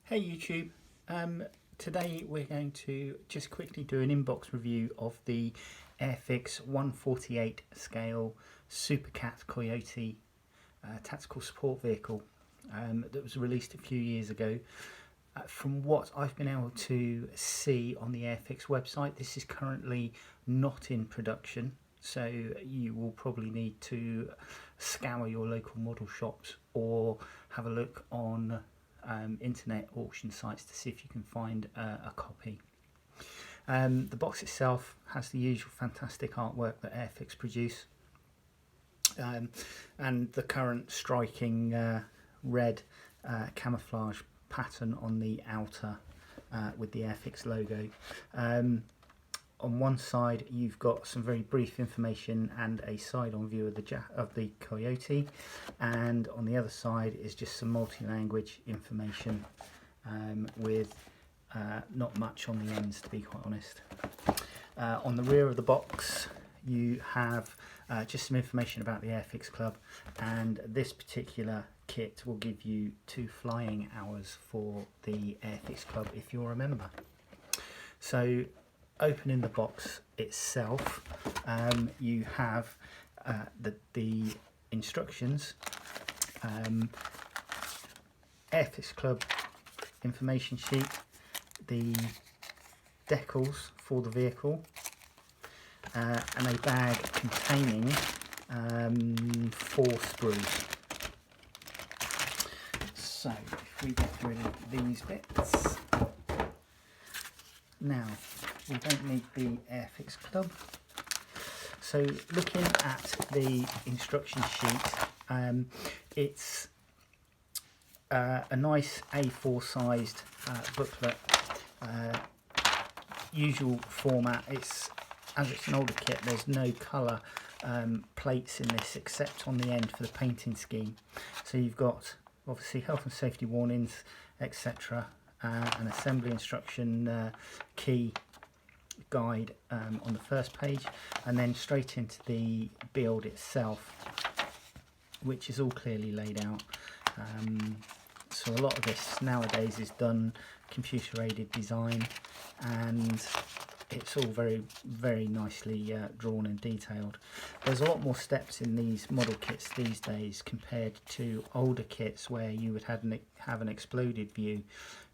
Hey YouTube, today we're going to just quickly do an inbox review of the Airfix 148 scale Supacat Coyote tactical support vehicle that was released a few years ago. From what I've been able to see on the Airfix website, this is currently not in production, so you will probably need to scour your local model shops or have a look on internet auction sites to see if you can find a copy. The box itself has the usual fantastic artwork that Airfix produce, and the current striking red camouflage pattern on the outer with the Airfix logo. On one side you've got some very brief information and a side-on view of the Coyote, and on the other side is just some multi-language information with not much on the ends, to be quite honest. On the rear of the box you have just some information about the Airfix Club, and this particular kit will give you 2 flying hours for the Airfix Club if you're a member. So opening the box itself, you have the instructions, Airfix Club information sheet, the decals for the vehicle, and a bag containing 4 sprues. So if we get rid of these bits, now we don't need the Airfix Club. So looking at the instruction sheet, it's a nice A4 sized booklet, usual format. As it's an older kit, there's no colour plates in this except on the end for the painting scheme. So you've got obviously health and safety warnings, etc., an assembly instruction key guide on the first page, and then straight into the build itself, which is all clearly laid out. So a lot of this nowadays is done computer aided design, and it's all very nicely drawn and detailed. There's a lot more steps in these model kits these days compared to older kits where you would have an exploded view,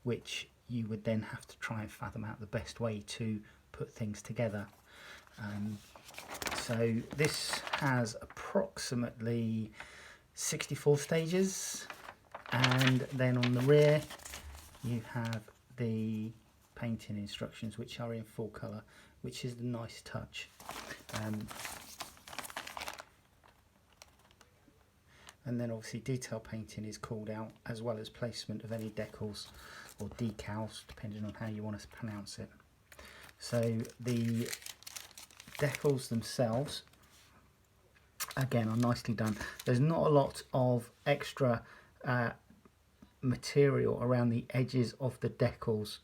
which you would then have to try and fathom out the best way to put things together. So this has approximately 64 stages, and then on the rear you have the painting instructions, which are in full colour, which is a nice touch. And then obviously detail painting is called out, as well as placement of any decals or decals, depending on how you want to pronounce it. So the decals themselves, again, are nicely done. There's not a lot of extra material around the edges of the decals,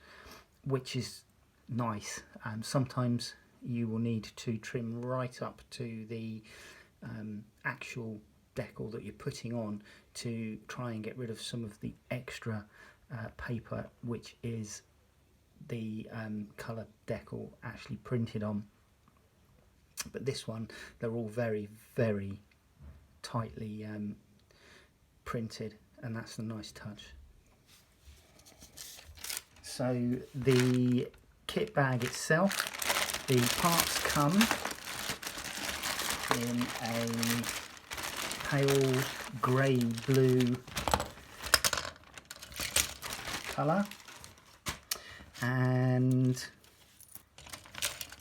which is nice. Sometimes you will need to trim right up to the actual decal that you're putting on to try and get rid of some of the extra paper, which is the colour decal actually printed on. But this one, they're all very tightly printed, and that's a nice touch. So the kit bag itself, the parts come in a pale grey blue colour, and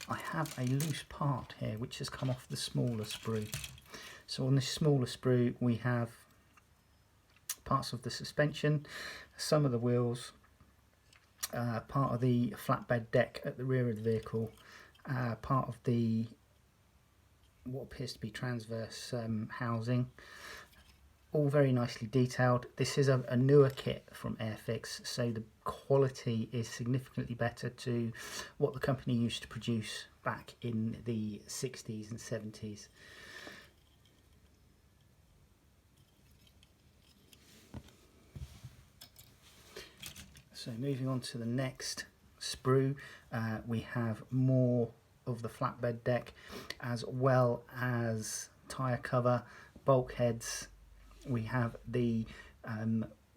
I have a loose part here which has come off the smaller sprue. So on this smaller sprue we have parts of the suspension, some of the wheels, part of the flatbed deck at the rear of the vehicle, part of the what appears to be transverse housing, all very nicely detailed. This is a newer kit from Airfix, so the quality is significantly better to what the company used to produce back in the 60s and 70s. So moving on to the next sprue, we have more of the flatbed deck, as well as tyre cover, bulkheads. We have the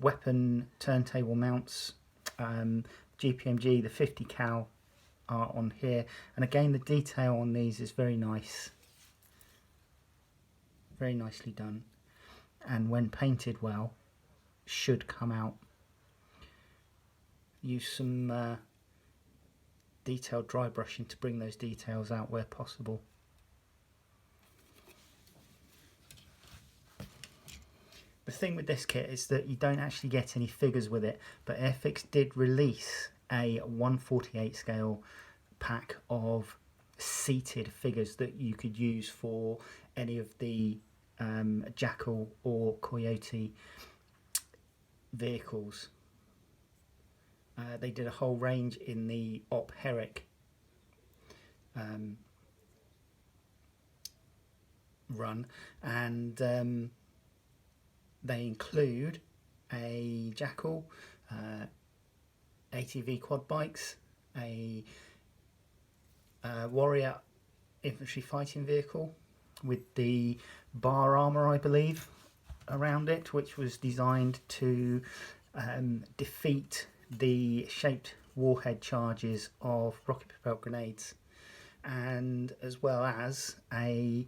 weapon turntable mounts, GPMG, the 50 cal are on here, and again the detail on these is very nice, very nicely done, and when painted well should come out. Use some detailed dry brushing to bring those details out where possible. The thing with this kit is that you don't actually get any figures with it, but Airfix did release a 1/48 scale pack of seated figures that you could use for any of the Jackal or Coyote vehicles. They did a whole range in the Op Herrick run, and they include a Jackal, ATV quad bikes, a Warrior infantry fighting vehicle with the bar armour, I believe, around it, which was designed to defeat the shaped warhead charges of rocket propelled grenades, and as well as a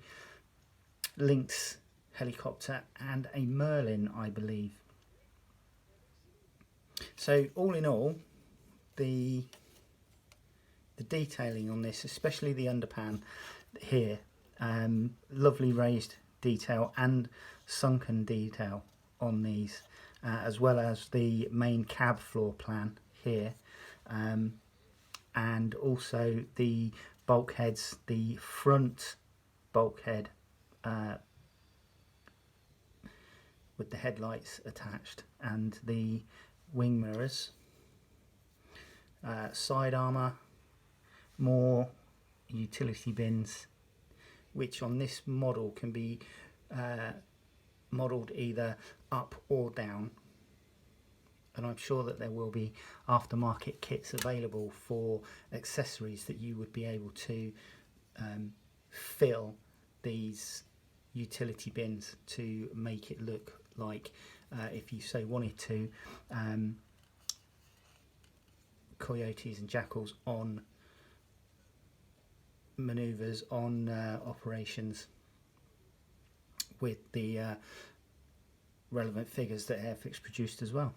Lynx helicopter and a Merlin, I believe. So all in all, the detailing on this, especially the underpan here, lovely raised detail and sunken detail on these, as well as the main cab floor plan here, and also the bulkheads, the front bulkhead with the headlights attached, and the wing mirrors, side armour, more utility bins, which on this model can be modelled either up or down, and I'm sure that there will be aftermarket kits available for accessories that you would be able to fill these utility bins to make it look like, if you so wanted to, Coyotes and Jackals on manoeuvres, on operations, with the relevant figures that Airfix produced as well.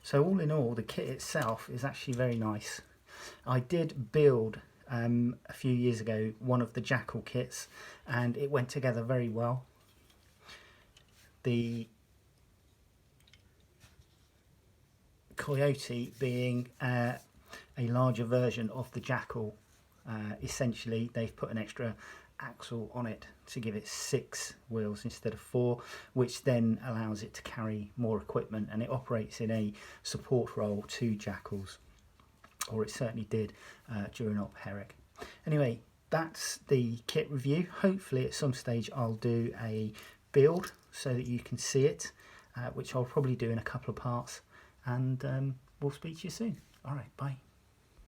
So all in all, the kit itself is actually very nice. I did build a few years ago one of the Jackal kits, and it went together very well. The Coyote being a larger version of the Jackal, essentially they've put an extra axle on it to give it 6 wheels instead of 4, which then allows it to carry more equipment, and it operates in a support role to Jackals, or it certainly did during Op Herrick. Anyway, that's the kit review. Hopefully at some stage I'll do a build so that you can see it, which I'll probably do in a couple of parts, and we'll speak to you soon. Alright, bye.